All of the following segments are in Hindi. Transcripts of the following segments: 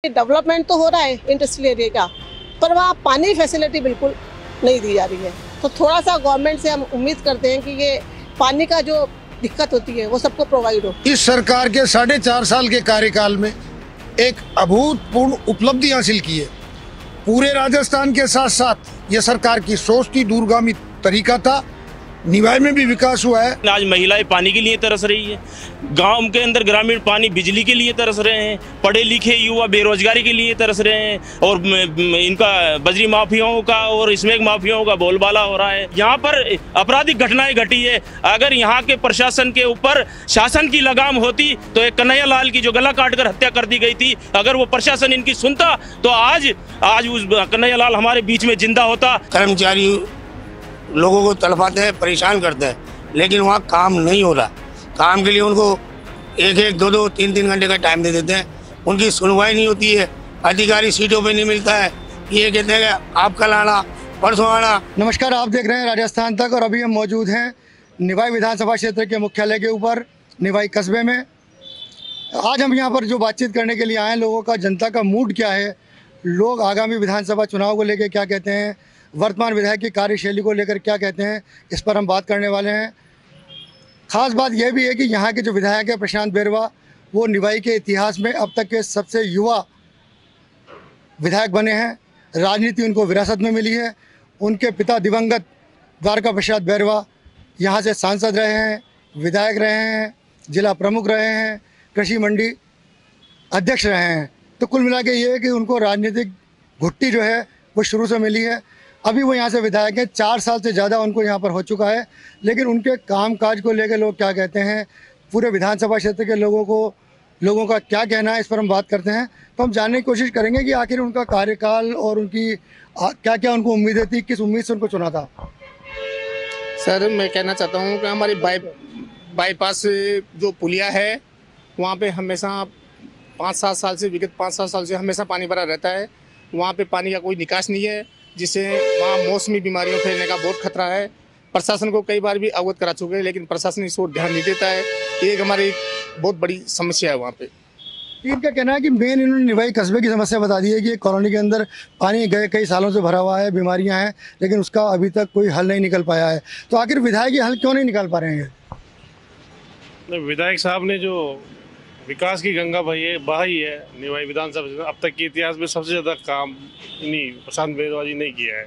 डेवलपमेंट तो हो रहा है इंडस्ट्रियल एरिया का, पर वहाँ पानी फैसिलिटी बिल्कुल नहीं दी जा रही है। तो थोड़ा सा गवर्नमेंट से हम उम्मीद करते हैं कि ये पानी का जो दिक्कत होती है वो सबको प्रोवाइड हो। इस सरकार के 4.5 साल के कार्यकाल में एक अभूतपूर्व उपलब्धि हासिल की है। पूरे राजस्थान के साथ साथ ये सरकार की सोच थी, दूरगामी तरीका था, निवाई में भी विकास हुआ है। आज महिलाएं पानी के लिए तरस रही है, गांव के अंदर ग्रामीण पानी बिजली के लिए तरस रहे हैं, पढ़े लिखे युवा बेरोजगारी के लिए तरस रहे हैं, और इनका बजरी माफियाओं का और स्मैक माफियाओं का बोलबाला हो रहा है। यहाँ पर आपराधिक घटनाएं घटी है। अगर यहाँ के प्रशासन के ऊपर शासन की लगाम होती तो एक कन्हैया लाल की जो गला काटकर हत्या कर दी गई थी, अगर वो प्रशासन इनकी सुनता तो आज उस कन्हैया लाल हमारे बीच में जिंदा होता। कर्मचारी लोगों को तड़पाते हैं, परेशान करते हैं, लेकिन वहाँ काम नहीं हो रहा। काम के लिए उनको 1-1, 2-2, 3-3 घंटे का टाइम दे देते हैं, उनकी सुनवाई नहीं होती है, अधिकारी सीटों पे नहीं मिलता है। ये कहते हैं कि आप कल आना, परसों आना। नमस्कार, आप देख रहे हैं राजस्थान तक और अभी हम मौजूद हैं निवाई विधानसभा क्षेत्र के मुख्यालय के ऊपर, निवाई कस्बे में। आज हम यहाँ पर जो बातचीत करने के लिए आए हैं, लोगों का, जनता का मूड क्या है, लोग आगामी विधानसभा चुनाव को लेकर क्या कहते हैं, वर्तमान विधायक की कार्यशैली को लेकर क्या कहते हैं, इस पर हम बात करने वाले हैं। खास बात यह भी है कि यहाँ के जो विधायक है प्रशांत बेरवा, वो निवाई के इतिहास में अब तक के सबसे युवा विधायक बने हैं। राजनीति उनको विरासत में मिली है। उनके पिता दिवंगत द्वारका प्रसाद बेरवा यहाँ से सांसद रहे हैं, विधायक रहे हैं, जिला प्रमुख रहे हैं, कृषि मंडी अध्यक्ष रहे हैं। तो कुल मिला के ये है कि उनको राजनीतिक घुट्टी जो है वो शुरू से मिली है। अभी वो यहाँ से विधायक हैं, 4 साल से ज़्यादा उनको यहाँ पर हो चुका है। लेकिन उनके कामकाज को लेकर लोग क्या कहते हैं, पूरे विधानसभा क्षेत्र के लोगों का क्या कहना है, इस पर हम बात करते हैं। तो हम जानने की कोशिश करेंगे कि आखिर उनका कार्यकाल और उनकी क्या क्या उनको उम्मीदें थी, किस उम्मीद से उनको चुना था। सर, मैं कहना चाहता हूँ कि हमारी बाईपास जो पुलिया है वहाँ पे हमेशा 5-7 साल से, विगत 5-7 साल से हमेशा पानी भरा रहता है। वहाँ पे पानी का कोई निकास नहीं है, जिससे वहाँ मौसमी बीमारियों फैलने का बहुत खतरा है। प्रशासन को कई बार भी अवगत करा चुके हैं, लेकिन प्रशासन इस ओर ध्यान नहीं देता है। ये एक हमारी बहुत बड़ी समस्या है वहाँ पे। इनका कहना है कि मेन इन्होंने निवाई कस्बे की समस्या बता दी है कि कॉलोनी के अंदर पानी गए कई सालों से भरा हुआ है, बीमारियां हैं, लेकिन उसका अभी तक कोई हल नहीं निकल पाया है। तो आखिर विधायक ये हल क्यों नहीं निकाल पा रहे हैं? विधायक साहब ने जो विकास की गंगा बहाई है निवाई विधानसभा, अब तक के इतिहास में सबसे ज़्यादा काम इन्हीं प्रशांत बेरवा जी ने किया है।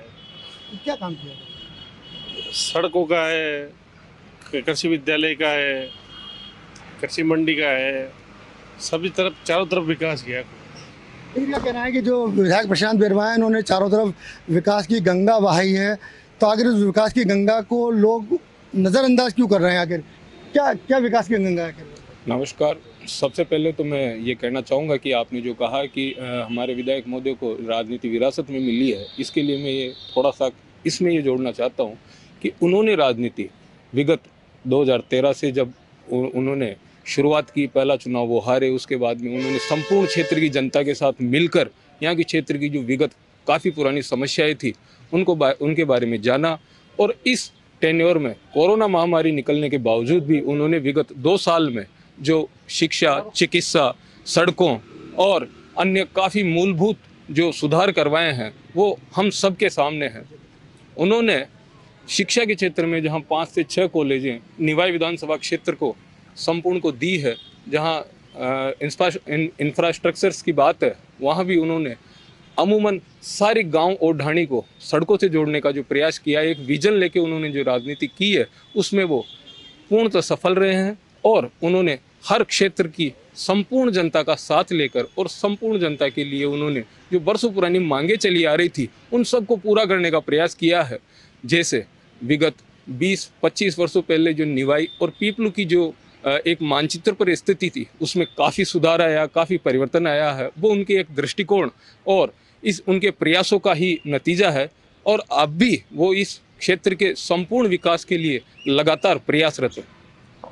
क्या काम किया? सड़कों का है, कृषि विद्यालय का है, कृषि मंडी का है, सभी तरफ, चारों तरफ विकास किया। इनका कहना है कि जो विधायक प्रशांत बेरवा है, इन्होंने चारों तरफ विकास की गंगा बहाई है। तो आखिर उस विकास की गंगा को लोग नज़रअंदाज क्यों कर रहे हैं? आखिर क्या विकास की गंगा है? नमस्कार, सबसे पहले तो मैं ये कहना चाहूँगा कि आपने जो कहा कि हमारे विधायक महोदय को राजनीति विरासत में मिली है, इसके लिए मैं ये थोड़ा सा इसमें ये जोड़ना चाहता हूँ कि उन्होंने राजनीति विगत 2013 से जब उन्होंने शुरुआत की, पहला चुनाव वो हारे, उसके बाद में उन्होंने संपूर्ण क्षेत्र की जनता के साथ मिलकर यहाँ की क्षेत्र की जो विगत काफ़ी पुरानी समस्याएँ थी उनके बारे में जाना। और इस टेन्योर में कोरोना महामारी निकलने के बावजूद भी उन्होंने विगत 2 साल में जो शिक्षा, चिकित्सा, सड़कों और अन्य काफ़ी मूलभूत जो सुधार करवाए हैं वो हम सब के सामने हैं। उन्होंने शिक्षा के क्षेत्र में जहां 5 से 6 कॉलेजें निवाई विधानसभा क्षेत्र को संपूर्ण को दी है, जहां इंफ्रास्ट्रक्चर्स की बात है, वहां भी उन्होंने अमूमन सारे गांव और ढाणी को सड़कों से जोड़ने का जो प्रयास किया, एक विजन लेके उन्होंने जो राजनीति की है उसमें वो पूर्णतः सफल रहे हैं। और उन्होंने हर क्षेत्र की संपूर्ण जनता का साथ लेकर और संपूर्ण जनता के लिए उन्होंने जो वर्षों पुरानी मांगे चली आ रही थी उन सबको पूरा करने का प्रयास किया है। जैसे विगत 20-25 वर्षों पहले जो निवाई और पीपलू की जो एक मानचित्र पर स्थिति थी उसमें काफ़ी सुधार आया, काफ़ी परिवर्तन आया है। वो उनके एक दृष्टिकोण और इस उनके प्रयासों का ही नतीजा है। और अब भी वो इस क्षेत्र के संपूर्ण विकास के लिए लगातार प्रयासरत है।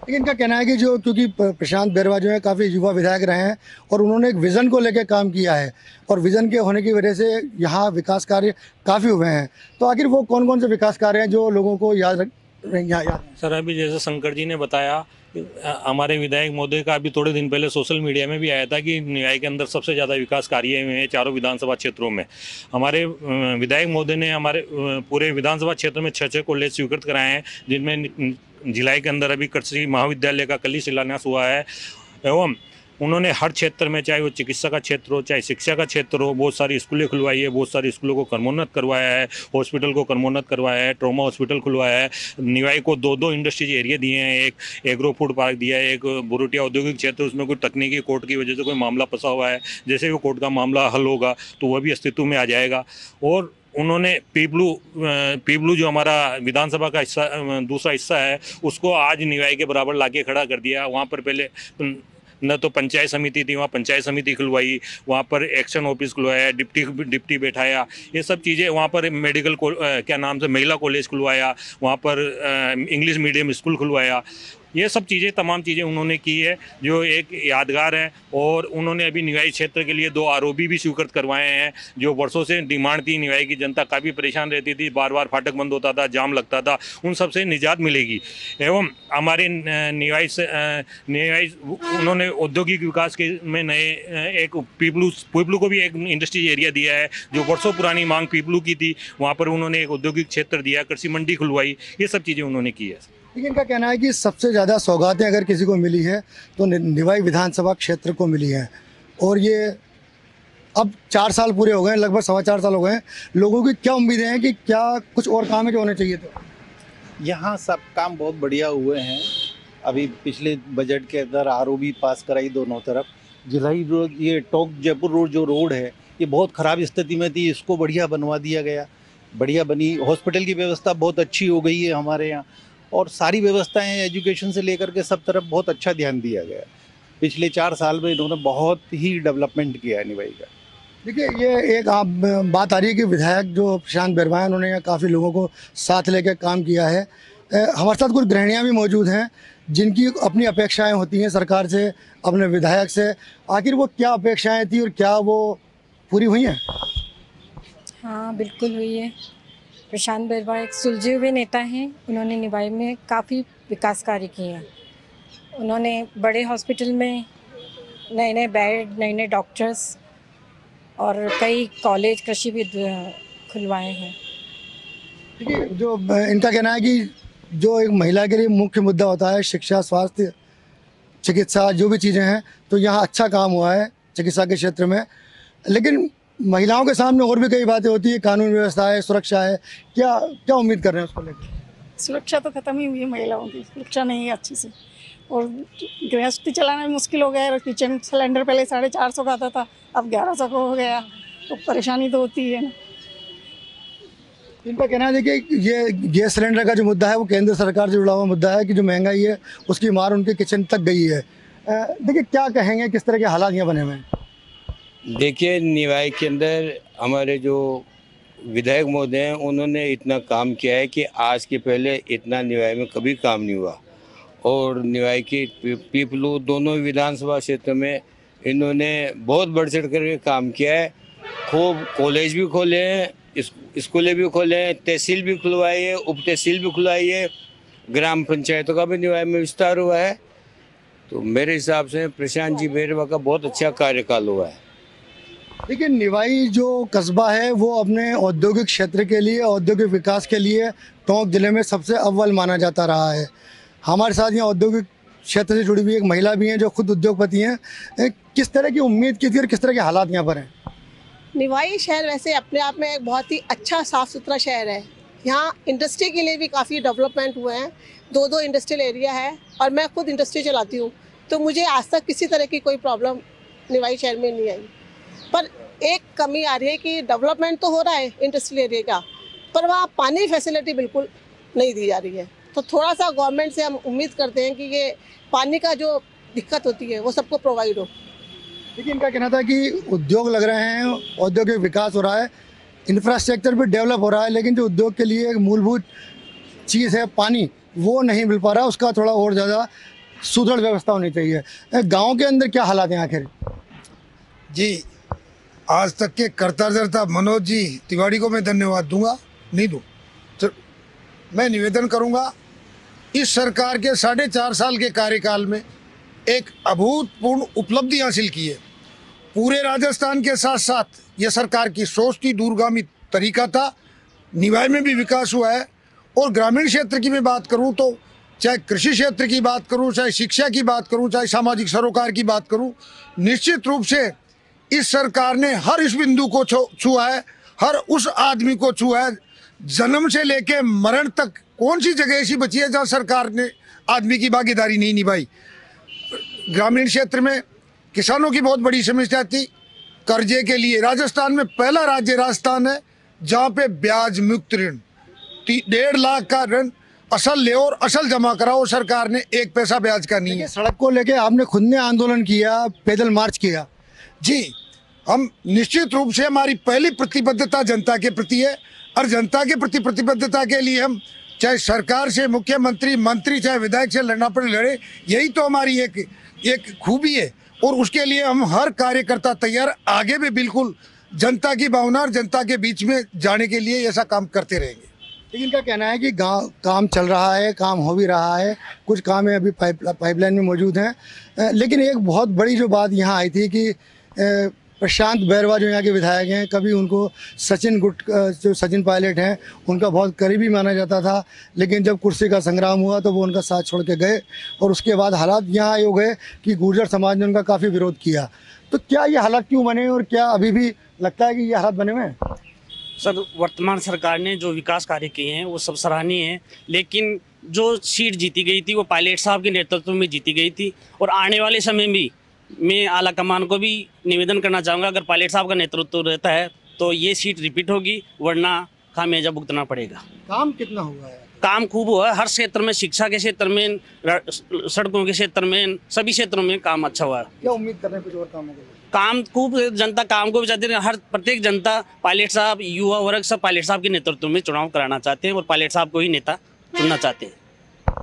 इनका कहना है कि जो, क्योंकि प्रशांत बेरवा जो है काफ़ी युवा विधायक रहे हैं और उन्होंने एक विज़न को लेकर काम किया है और विज़न के होने की वजह से यहाँ विकास कार्य काफ़ी हुए हैं। तो आखिर वो कौन कौन से विकास कार्य हैं जो लोगों को याद सर, अभी जैसे शंकर जी ने बताया हमारे विधायक महोदय का अभी थोड़े दिन पहले सोशल मीडिया में भी आया था कि निकाय के अंदर सबसे ज़्यादा विकास कार्य हुए हैं चारों विधानसभा क्षेत्रों में। हमारे विधायक महोदय ने हमारे पूरे विधानसभा क्षेत्र में 6 कॉलेज स्वीकृत कराए हैं, जिनमें भिलाई के अंदर अभी कृषि महाविद्यालय का कल ही शिलान्यास हुआ है। एवं उन्होंने हर क्षेत्र में, चाहे वो चिकित्सा का क्षेत्र हो, चाहे शिक्षा का क्षेत्र हो, बहुत सारी स्कूलें खुलवाई है, बहुत सारी स्कूलों को क्रमोन्नत करवाया है, हॉस्पिटल को क्रमोन्नत करवाया है, ट्रॉमा हॉस्पिटल खुलवाया है। निवाई को 2 इंडस्ट्रीज एरिया दिए हैं, एक एग्रो फूड पार्क दिया है, एक बुरुटिया औद्योगिक क्षेत्र, उसमें कोई तकनीकी कोर्ट की वजह से कोई मामला फंसा हुआ है, जैसे वो कोर्ट का मामला हल होगा तो वह भी अस्तित्व में आ जाएगा। और उन्होंने पीपलू जो हमारा विधानसभा का हिस्सा दूसरा हिस्सा है, उसको आज निवाई के बराबर लाके खड़ा कर दिया। वहाँ पर पहले न तो पंचायत समिति थी, वहाँ पंचायत समिति खुलवाई, वहाँ पर एक्शन ऑफिस खुलवाया, डिप्टी बैठाया, ये सब चीज़ें। वहाँ पर मेडिकल क्या नाम से महिला कॉलेज खुलवाया, वहाँ पर इंग्लिश मीडियम स्कूल खुलवाया। ये सब चीज़ें, तमाम चीज़ें उन्होंने की है जो एक यादगार है। और उन्होंने अभी निवाई क्षेत्र के लिए 2 आरओबी भी स्वीकृत करवाए हैं, जो वर्षों से डिमांड थी। निवाई की जनता काफ़ी परेशान रहती थी, बार बार फाटक बंद होता था, जाम लगता था, उन सब से निजात मिलेगी। एवं हमारे निवाई उन्होंने औद्योगिक विकास के में नए एक पीपलू को भी एक इंडस्ट्री एरिया दिया है, जो वर्षों पुरानी मांग पीपलू की थी। वहाँ पर उन्होंने एक औद्योगिक क्षेत्र दिया, कृषि मंडी खुलवाई, ये सब चीज़ें उन्होंने की है। लेकिन इनका कहना है कि सबसे ज़्यादा सौगातें अगर किसी को मिली है तो निवाई विधानसभा क्षेत्र को मिली है। और ये अब 4 साल पूरे हो गए, लगभग 4.25 साल हो गए। लोगों की क्या उम्मीदें हैं कि क्या कुछ और काम है जो होने चाहिए थे? यहाँ सब काम बहुत बढ़िया हुए हैं। अभी पिछले बजट के अंदर आरओबी पास कराई दोनों तरफ। भिलाई रोड, ये टोंक जयपुर रोड जो रोड है, ये बहुत ख़राब स्थिति में थी, इसको बढ़िया बनवा दिया गया, बढ़िया बनी। हॉस्पिटल की व्यवस्था बहुत अच्छी हो गई है हमारे यहाँ, और सारी व्यवस्थाएं एजुकेशन से लेकर के सब तरफ बहुत अच्छा ध्यान दिया गया। पिछले 4 साल में इन्होंने बहुत ही डेवलपमेंट किया है निवाई का। देखिए, ये एक आप बात आ रही है कि विधायक जो प्रशांत बैरवा हैं, उन्होंने काफ़ी लोगों को साथ लेकर काम किया है। हमारे साथ कुछ गृहिणियाँ भी मौजूद हैं जिनकी अपनी अपेक्षाएं होती हैं सरकार से, अपने विधायक से। आखिर वो क्या अपेक्षाएं थी और क्या वो पूरी हुई हैं? हाँ, बिल्कुल हुई है। प्रशांत बैरवा एक सुलझे हुए नेता हैं। उन्होंने निवाई में काफ़ी विकास कार्य किए हैं। उन्होंने बड़े हॉस्पिटल में नए बेड, नए डॉक्टर्स और कई कॉलेज, कृषि भी खुलवाए हैं। देखिए, जो इनका कहना है कि जो एक महिला के लिए मुख्य मुद्दा होता है शिक्षा, स्वास्थ्य, चिकित्सा, जो भी चीज़ें हैं, तो यहाँ अच्छा काम हुआ है चिकित्सा के क्षेत्र में। लेकिन महिलाओं के सामने और भी कई बातें होती है, कानून व्यवस्था है, सुरक्षा है। क्या उम्मीद कर रहे हैं उसको लेकर? सुरक्षा तो खत्म ही हुई है, महिलाओं की सुरक्षा नहीं है अच्छी से, और गृहस्थी चलाना भी मुश्किल हो गया है। किचन सिलेंडर पहले 450 का आता था, अब 1100 का हो गया, तो परेशानी तो होती है ना। इनका कहना है कि ये गैस सिलेंडर का जो मुद्दा है वो केंद्र सरकार से जुड़ा हुआ मुद्दा है कि जो महंगाई है उसकी मार उनके किचन तक गई है। देखिए, क्या कहेंगे, किस तरह के हालात यहाँ बने हुए हैं? देखिए, निवाई के अंदर हमारे जो विधायक महोदय हैं, उन्होंने इतना काम किया है कि आज के पहले इतना निवाई में कभी काम नहीं हुआ। और निवाई की पीपलू दोनों विधानसभा क्षेत्र में इन्होंने बहुत बढ़ चढ़ कर काम किया है। खूब कॉलेज भी खोले हैं, स्कूलें भी खोले हैं, तहसील भी खुलवाई है, उप तहसील भी खुलवाई है, ग्राम पंचायतों का भी निवाई में विस्तार हुआ है। तो मेरे हिसाब से प्रशांत जी बैरवा का बहुत अच्छा कार्यकाल हुआ है। देखिए, निवाई जो कस्बा है वो अपने औद्योगिक क्षेत्र के लिए, औद्योगिक विकास के लिए टोंक जिले में सबसे अव्वल माना जाता रहा है। हमारे साथ यहाँ औद्योगिक क्षेत्र से जुड़ी हुई एक महिला भी हैं जो खुद उद्योगपति हैं। किस तरह की उम्मीद की थी और किस तरह के हालात यहाँ पर हैं? निवाई शहर वैसे अपने आप में एक बहुत ही अच्छा साफ़ सुथरा शहर है। यहाँ इंडस्ट्री के लिए भी काफ़ी डेवलपमेंट हुए हैं। 2 इंडस्ट्रियल एरिया है और मैं खुद इंडस्ट्री चलाती हूँ, तो मुझे आज तक किसी तरह की कोई प्रॉब्लम निवाई शहर में नहीं आई। पर एक कमी आ रही है कि डेवलपमेंट तो हो रहा है इंडस्ट्रियल एरिया का, पर वहाँ पानी फैसिलिटी बिल्कुल नहीं दी जा रही है। तो थोड़ा सा गवर्नमेंट से हम उम्मीद करते हैं कि ये पानी का जो दिक्कत होती है वो सबको प्रोवाइड हो। देखिए, इनका कहना था कि उद्योग लग रहे हैं, औद्योगिक विकास हो रहा है, इंफ्रास्ट्रक्चर भी डेवलप हो रहा है, लेकिन जो उद्योग के लिए एक मूलभूत चीज़ है पानी, वो नहीं मिल पा रहा। उसका थोड़ा और ज़्यादा सुदृढ़ व्यवस्था होनी चाहिए। गाँव के अंदर क्या हालात हैं आखिर? जी, आज तक के करता धरता मनोज जी तिवारी को मैं धन्यवाद दूंगा, नहीं दूँ। तो मैं निवेदन करूंगा इस सरकार के 4.5 साल के कार्यकाल में एक अभूतपूर्व उपलब्धि हासिल की है। पूरे राजस्थान के साथ साथ ये सरकार की सोच थी, दूरगामी तरीका था, निवाई में भी विकास हुआ है। और ग्रामीण क्षेत्र की मैं बात करूं तो चाहे कृषि क्षेत्र की बात करूं, चाहे शिक्षा की बात करूं, चाहे सामाजिक सरोकार की बात करूं, निश्चित रूप से इस सरकार ने हर इस बिंदु को छुआ है, हर उस आदमी को छुआ है। जन्म से लेके मरण तक कौन सी जगह ऐसी बची है जहाँ सरकार ने आदमी की भागीदारी नहीं निभाई। ग्रामीण क्षेत्र में किसानों की बहुत बड़ी समस्या थी। कर्जे के लिए राजस्थान में पहला राज्य राजस्थान है जहाँ पे ब्याज मुक्त ऋण 1.5 लाख का ऋण असल ले और असल जमा कराओ, सरकार ने 1 पैसा ब्याज का नहीं है। सड़क को लेके आपने खुद ने आंदोलन किया, पैदल मार्च किया। जी, हम निश्चित रूप से हमारी पहली प्रतिबद्धता जनता के प्रति है और जनता के प्रति प्रतिबद्धता के लिए हम चाहे सरकार से, मुख्यमंत्री, मंत्री, चाहे विधायक से लड़ना पड़े लड़े। यही तो हमारी एक खूबी है और उसके लिए हम हर कार्यकर्ता तैयार, आगे भी बिल्कुल जनता की भावना और जनता के बीच में जाने के लिए ऐसा काम करते रहेंगे। लेकिन इनका कहना है कि काम चल रहा है, काम हो भी रहा है, कुछ काम है अभी पाइपलाइन में मौजूद हैं। लेकिन एक बहुत बड़ी जो बात यहाँ आई थी कि प्रशांत बैरवा जो यहाँ के विधायक हैं, कभी उनको जो सचिन पायलट हैं उनका बहुत करीबी माना जाता था, लेकिन जब कुर्सी का संग्राम हुआ तो वो उनका साथ छोड़ के गए और उसके बाद हालात यहाँ आए हो गए कि गुर्जर समाज ने उनका काफ़ी विरोध किया। तो क्या ये हालात क्यों बने और क्या अभी भी लगता है कि ये हालात बने हुए हैं? सर, वर्तमान सरकार ने जो विकास कार्य किए हैं वो सब सराहनीय हैं, लेकिन जो सीट जीती गई थी वो पायलट साहब के नेतृत्व में जीती गई थी। और आने वाले समय में मैं आला कमान को भी निवेदन करना चाहूँगा, अगर पायलट साहब का नेतृत्व रहता है तो ये सीट रिपीट होगी, वरना खामियाजा भुगतना पड़ेगा। काम कितना हुआ है? काम खूब हुआ है, हर क्षेत्र में, शिक्षा के क्षेत्र में, सड़कों के क्षेत्र में, सभी क्षेत्रों में काम अच्छा हुआ है। क्या उम्मीद कर रहे हैं कुछ और कामों के लिए? काम खूब, जनता काम को भी चाहती है। हर प्रत्येक जनता पायलट साहब, युवा वर्ग सब पायलट साहब के नेतृत्व में चुनाव कराना चाहते हैं और पायलट साहब को ही नेता चुनना चाहते हैं।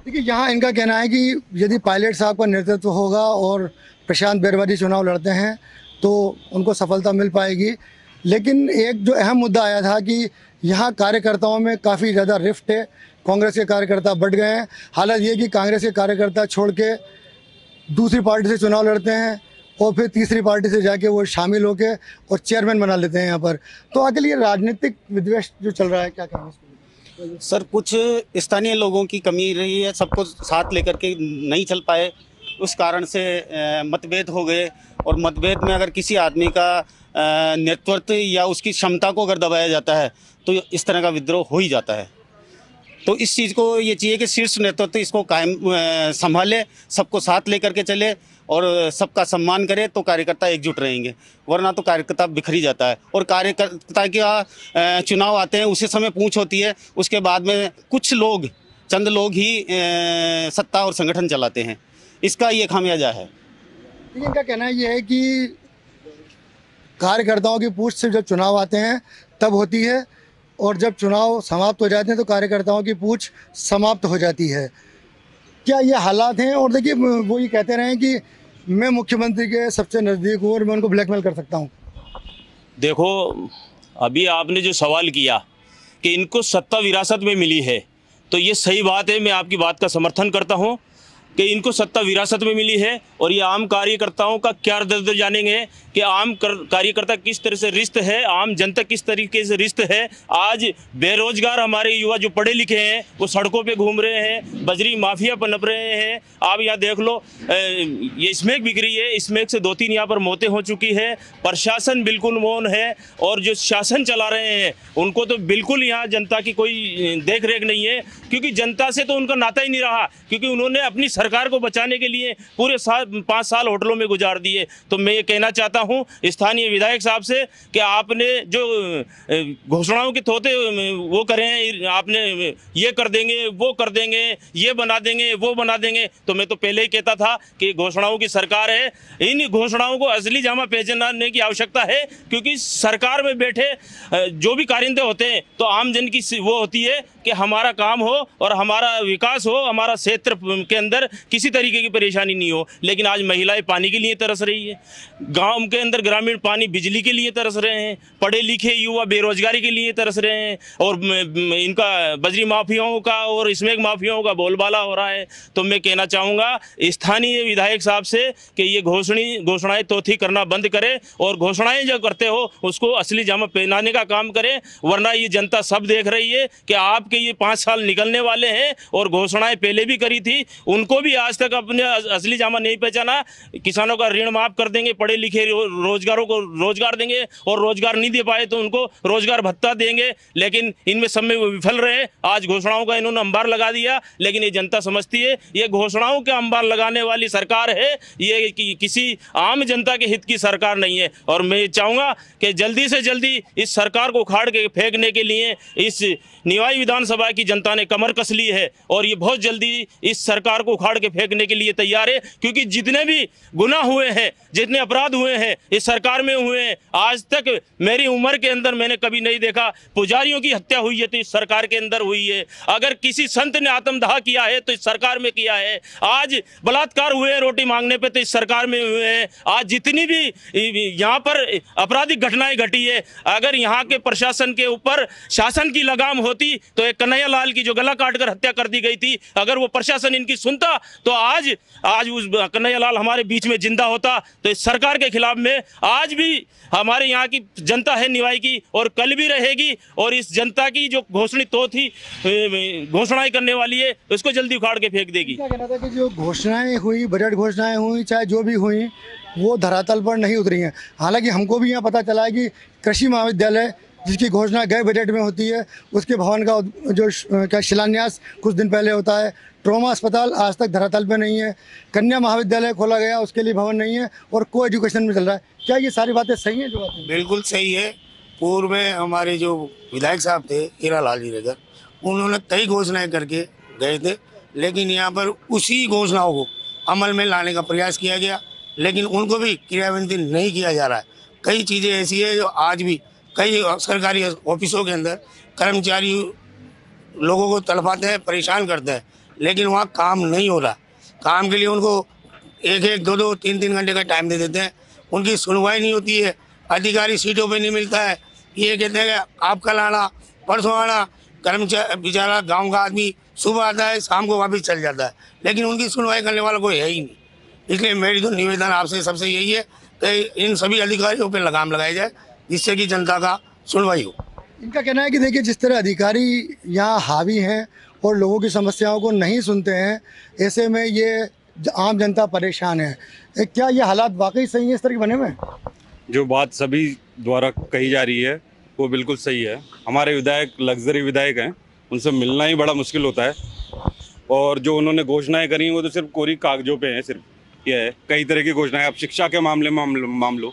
देखिए, यहाँ इनका कहना है कि यदि पायलट साहब का नेतृत्व होगा और प्रशांत बैरवा जी चुनाव लड़ते हैं तो उनको सफलता मिल पाएगी। लेकिन एक जो अहम मुद्दा आया था कि यहाँ कार्यकर्ताओं में काफ़ी ज़्यादा रिफ्ट है, कांग्रेस के कार्यकर्ता बढ़ गए हैं। हालत ये कि कांग्रेस के कार्यकर्ता छोड़ के दूसरी पार्टी से चुनाव लड़ते हैं और फिर तीसरी पार्टी से जाके वो शामिल होके और चेयरमैन बना लेते हैं यहाँ पर। तो आखिर ये राजनीतिक विद्वेष जो चल रहा है, क्या कहेंगे इसको? सर, कुछ स्थानीय लोगों की कमी रही है, सबको साथ लेकर के नहीं चल पाए, उस कारण से मतभेद हो गए। और मतभेद में अगर किसी आदमी का नेतृत्व या उसकी क्षमता को अगर दबाया जाता है तो इस तरह का विद्रोह हो ही जाता है। तो इस चीज़ को ये चाहिए कि शीर्ष नेतृत्व इसको कायम संभाले, सबको साथ लेकर के चले और सबका सम्मान करे, तो कार्यकर्ता एकजुट रहेंगे, वरना तो कार्यकर्ता बिखरी जाता है। और कार्यकर्ता का चुनाव आते हैं, उसी समय पूंछ होती है, उसके बाद में कुछ लोग, चंद लोग ही सत्ता और संगठन चलाते हैं। इसका ये खामियाजा है। इनका कहना ये है कि कार्यकर्ताओं की पूछ सिर्फ जब चुनाव आते हैं तब होती है और जब चुनाव समाप्त हो जाते हैं तो कार्यकर्ताओं की पूछ समाप्त हो जाती है। क्या ये हालात हैं? और देखिए, वो ये कहते रहे कि मैं मुख्यमंत्री के सबसे नज़दीक हूँ और मैं उनको ब्लैकमेल कर सकता हूँ। देखो, अभी आपने जो सवाल किया कि इनको सत्ता विरासत में मिली है, तो ये सही बात है, मैं आपकी बात का समर्थन करता हूँ कि इनको सत्ता विरासत में मिली है। और ये आम कार्यकर्ताओं का क्या दर्द जानेंगे कि आम कार्यकर्ता किस तरह से रिश्त है, आम जनता किस तरीके से रिश्त है। आज बेरोजगार हमारे युवा जो पढ़े लिखे हैं वो सड़कों पे घूम रहे हैं, बजरी माफिया पनप रहे हैं। आप यहाँ देख लो, ये स्मैक बिक रही है, स्मैक से 2-3 यहाँ पर मौतें हो चुकी है। प्रशासन बिल्कुल मौन है और जो शासन चला रहे हैं उनको तो बिल्कुल यहाँ जनता की कोई देख रेख नहीं है, क्योंकि जनता से तो उनका नाता ही नहीं रहा, क्योंकि उन्होंने अपनी सरकार को बचाने के लिए पूरे 5 साल होटलों में गुजार दिए। तो मैं ये कहना चाहता हूँ स्थानीय विधायक साहब से कि आपने जो घोषणाओं के तोते वो करें, आपने ये कर देंगे, वो कर देंगे, ये बना देंगे, वो बना देंगे, तो मैं तो पहले ही कहता था कि घोषणाओं की सरकार है। इन घोषणाओं को असली जामा पहचानने की आवश्यकता है, क्योंकि सरकार में बैठे जो भी कारिंदे होते हैं तो आम जन की वो होती है कि हमारा काम हो और हमारा विकास हो, हमारा क्षेत्र के अंदर किसी तरीके की परेशानी नहीं हो। लेकिन आज महिलाएं पानी के लिए तरस रही है, गांव के अंदर ग्रामीण पानी बिजली के लिए तरस रहे हैं, पढ़े लिखे युवा बेरोजगारी के लिए तरस रहे हैं, और इनका बजरी माफियाओं का और स्मैक माफियाओं का बोलबाला हो रहा है। तो मैं कहना चाहूँगा स्थानीय विधायक साहब से कि ये घोषणाएं तोथी करना बंद करें, और घोषणाएं जो करते हो उसको असली जामा पहनाने का काम करें, वरना ये जनता सब देख रही है कि आपके ये 5 साल निकलने वाले हैं, और घोषणाएं पहले भी करी थी, उनको भी आज तक अपने असली जामा नहीं पहचाना। किसानों का ऋण माफ कर देंगे, पढ़े लिखे रोजगारों को रोजगार देंगे, और रोजगार नहीं दे पाए तो उनको रोजगार भत्ता देंगे, लेकिन इनमें सब में विफल रहे। आज घोषणाओं का इन्होंने अंबार लगा दिया, लेकिन ये जनता समझती है ये घोषणाओं के अंबार लगाने वाली सरकार है, ये किसी आम जनता के हित की सरकार नहीं है। और मैं चाहूँगा कि जल्दी से जल्दी इस सरकार को उखाड़ के फेंकने के लिए इस निवाई विधानसभा की जनता ने कमर कस ली है, और ये बहुत जल्दी इस सरकार को उखाड़ के फेंकने के लिए तैयार है, क्योंकि जितने भी गुनाह हुए हैं, जितने अपराध हुए हैं इस सरकार में हुए हैं, आज तक मेरी उम्र के अंदर मैंने कभी नहीं देखा। पुजारियों की हत्या हुई है तो इस सरकार के अंदर हुई है, अगर किसी संत ने आत्मदाह किया है तो इस सरकार में किया है, आज बलात्कार हुए हैं रोटी मांगने पे तो इस सरकार में हुए हैं, आज जितनी भी यहाँ पर आपराधिक घटनाएं घटी है, अगर यहाँ के प्रशासन के ऊपर शासन की लगाम होती तो एक कन्हैया लाल की जो गला काटकर हत्या कर दी गई थी, अगर वो प्रशासन इनकी सुनता तो आज उस कन्हैया लाल हमारे बीच में जिंदा होता। तो इस सरकार के खिलाफ में आज भी हमारे यहाँ की जनता है निवाई की, और कल भी रहेगी, और इस जनता की जो घोषणाएं करने वाली है उसको जल्दी उखाड़ के फेंक देगी। क्या कहना था कि जो घोषणाएं हुई, बजट घोषणाएं हुई, चाहे जो भी हुई, वो धरातल पर नहीं उतरी हैं। हालांकि हमको भी यहाँ पता चला है कि कृषि महाविद्यालय जिसकी घोषणा गए बजट में होती है, उसके भवन का जो क्या शिलान्यास कुछ दिन पहले होता है। ट्रॉमा अस्पताल आज तक धरातल पे नहीं है, कन्या महाविद्यालय खोला गया उसके लिए भवन नहीं है, और को एजुकेशन में चल रहा है। क्या ये सारी बातें सही हैं? जो बातें बिल्कुल सही है। पूर्व में हमारे जो विधायक साहब थे हीरालाल जीरेकर, उन्होंने कई घोषणाएं करके गए थे, लेकिन यहाँ पर उसी घोषणाओं को अमल में लाने का प्रयास किया गया, लेकिन उनको भी क्रियान्वित नहीं किया जा रहा है। कई चीज़ें ऐसी है जो आज भी कई सरकारी ऑफिसों के अंदर कर्मचारी लोगों को तड़पाते हैं, परेशान करते हैं, लेकिन वहाँ काम नहीं हो रहा। काम के लिए उनको 1-1, 2-2, 3-3 घंटे का टाइम दे देते हैं, उनकी सुनवाई नहीं होती है, अधिकारी सीटों पे नहीं मिलता है। ये कहते हैं कि आप कल आना, परसों आना, कर्मचारी बेचारा गाँव का आदमी सुबह आता है, शाम को वापस चल जाता है, लेकिन उनकी सुनवाई करने वाला कोई है ही नहीं। इसलिए मेरी तो निवेदन आपसे सबसे यही है कि इन सभी अधिकारियों पर लगाम लगाई जाए, जिससे कि जनता का सुनवाई हो। इनका कहना है कि देखिए, जिस तरह अधिकारी यहाँ हावी हैं और लोगों की समस्याओं को नहीं सुनते हैं, ऐसे में ये आम जनता परेशान है। क्या ये हालात वाकई सही है इस तरह के बने हुए? जो बात सभी द्वारा कही जा रही है वो बिल्कुल सही है। हमारे विधायक लग्जरी विधायक हैं, उनसे मिलना ही बड़ा मुश्किल होता है, और जो उन्होंने घोषणाएं करी वो तो सिर्फ कोरी कागजों पे हैं। सिर्फ ये है, कई तरह की घोषणाएं। अब शिक्षा के मामलों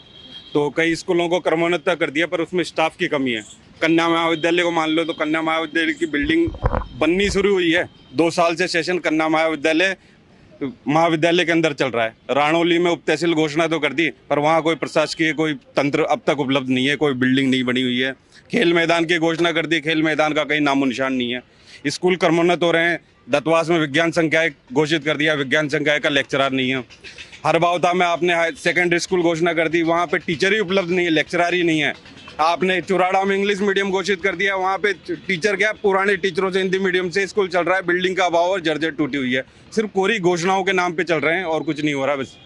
तो कई स्कूलों को क्रमोन्नत कर दिया, पर उसमें स्टाफ की कमी है। कन्या महाविद्यालय को मान लो तो कन्या महाविद्यालय की बिल्डिंग बननी शुरू हुई है, 2 साल से सेशन कन्या महाविद्यालय के अंदर चल रहा है। राणौली में उप तहसील घोषणा तो कर दी, पर वहाँ कोई प्रशासकीय कोई तंत्र अब तक उपलब्ध नहीं है, कोई बिल्डिंग नहीं बनी हुई है। खेल मैदान की घोषणा कर दी, खेल मैदान का कहीं नामो निशान नहीं है। स्कूल क्रमोन्नत हो रहे हैं, दत्तवास में विज्ञान संकाय घोषित कर दिया, विज्ञान संकाय का लेक्चरर नहीं है। हरबावता में आपने सेकेंडरी स्कूल घोषणा कर दी, वहाँ पे टीचर ही उपलब्ध नहीं है, लेक्चरर ही नहीं है। आपने चुराड़ा में इंग्लिश मीडियम घोषित कर दिया, वहाँ पे टीचर क्या, पुराने टीचरों से हिंदी मीडियम से स्कूल चल रहा है, बिल्डिंग का अभाव और जर्जर टूटी हुई है। सिर्फ कोरी घोषणाओं के नाम पे चल रहे हैं और कुछ नहीं हो रहा। बस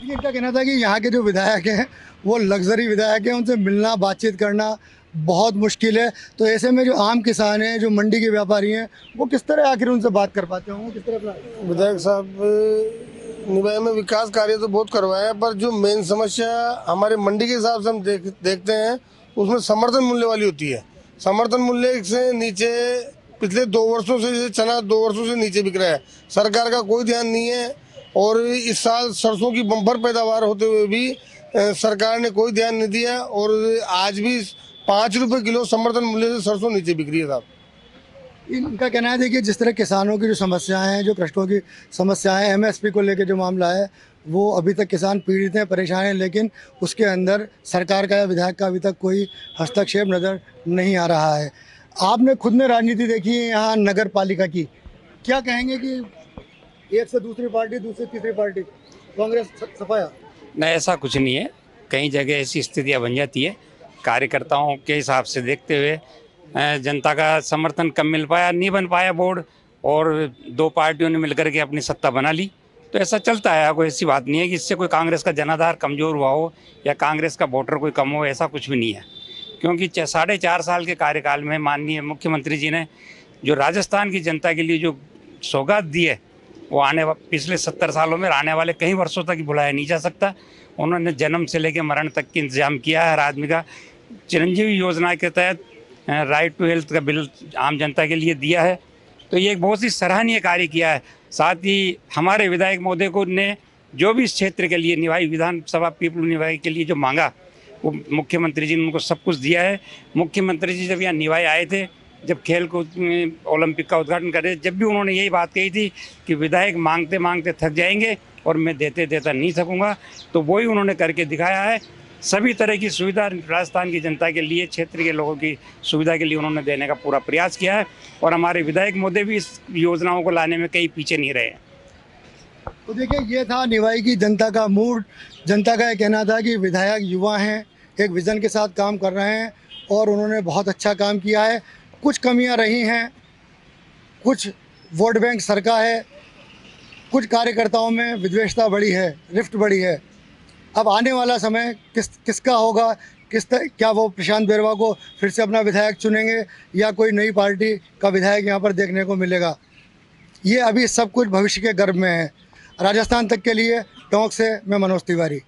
इनका कहना था कि यहाँ के जो विधायक हैं वो लग्जरी विधायक हैं, उनसे मिलना बातचीत करना बहुत मुश्किल है। तो ऐसे में जो आम किसान हैं, जो मंडी के व्यापारी हैं, वो किस तरह आखिर उनसे बात कर पाते होंगे? किस तरह? विधायक साहब निवाई में विकास कार्य तो बहुत करवाए हैं, पर जो मेन समस्या हमारे मंडी के हिसाब से हम देखते हैं उसमें समर्थन मूल्य वाली होती है। समर्थन मूल्य से नीचे पिछले 2 वर्षों से चना 2 वर्षों से नीचे बिक रहा है, सरकार का कोई ध्यान नहीं है। और इस साल सरसों की बम्पर पैदावार होते हुए भी सरकार ने कोई ध्यान नहीं दिया, और आज भी 5 रुपये किलो समर्थन मूल्य से सरसों नीचे बिक रही है साहब। इनका कहना है देखिए, जिस तरह किसानों की जो समस्याएं हैं, जो कृषकों की समस्याएं, MSP को लेकर जो मामला है, वो अभी तक किसान पीड़ित हैं, परेशान हैं, लेकिन उसके अंदर सरकार का या विधायक का अभी तक कोई हस्तक्षेप नज़र नहीं आ रहा है। आपने खुद ने राजनीति देखी है यहाँ नगर पालिका की, क्या कहेंगे कि एक से दूसरी पार्टी, दूसरी तीसरी पार्टी, कांग्रेस सफाया? नहीं, ऐसा कुछ नहीं है। कई जगह ऐसी स्थितियां बन जाती है, कार्यकर्ताओं के हिसाब से देखते हुए जनता का समर्थन कम मिल पाया, नहीं बन पाया बोर्ड, और दो पार्टियों ने मिलकर के अपनी सत्ता बना ली। तो ऐसा चलता है, कोई ऐसी बात नहीं है कि इससे कोई कांग्रेस का जनाधार कमज़ोर हुआ हो या कांग्रेस का वोटर कोई कम हो, ऐसा कुछ भी नहीं है। क्योंकि 4.5 साल के कार्यकाल में माननीय मुख्यमंत्री जी ने जो राजस्थान की जनता के लिए जो सौगात दी है, वो पिछले 70 सालों में आने वाले कई वर्षों तक भुलाया नहीं जा सकता। उन्होंने जन्म से लेकर मरण तक के इंतजाम किया है। हर आदमी का चिरंजीवी योजना के तहत राइट टू हेल्थ का बिल आम जनता के लिए दिया है। तो ये एक बहुत ही सराहनीय कार्य किया है। साथ ही हमारे विधायक महोदय को ने जो भी इस क्षेत्र के लिए निवाई विधानसभा पीपलू निवाई के लिए जो मांगा, वो मुख्यमंत्री जी ने उनको सब कुछ दिया है। मुख्यमंत्री जी जब यहाँ निवाई आए थे, जब खेल को ओलंपिक का उद्घाटन करे, जब भी उन्होंने यही बात कही थी कि विधायक मांगते मांगते थक जाएंगे और मैं देते देता नहीं सकूंगा, तो वही उन्होंने करके दिखाया है। सभी तरह की सुविधा राजस्थान की जनता के लिए, क्षेत्र के लोगों की सुविधा के लिए उन्होंने देने का पूरा प्रयास किया है, और हमारे विधायक महोदय भी इस योजनाओं को लाने में कहीं पीछे नहीं रहे हैं। तो देखिए, ये था निवाई की जनता का मूड। जनता का ये कहना था कि विधायक युवा हैं, एक विज़न के साथ काम कर रहे हैं और उन्होंने बहुत अच्छा काम किया है। कुछ कमियां रही हैं, कुछ वोट बैंक सरका है, कुछ कार्यकर्ताओं में विद्वेषता बढ़ी है, रिफ्ट बढ़ी है। अब आने वाला समय किसका होगा, क्या वो प्रशांत बेरवा को फिर से अपना विधायक चुनेंगे या कोई नई पार्टी का विधायक यहाँ पर देखने को मिलेगा, ये अभी सब कुछ भविष्य के गर्भ में है। राजस्थान तक के लिए टोंक से मैं मनोज तिवारी।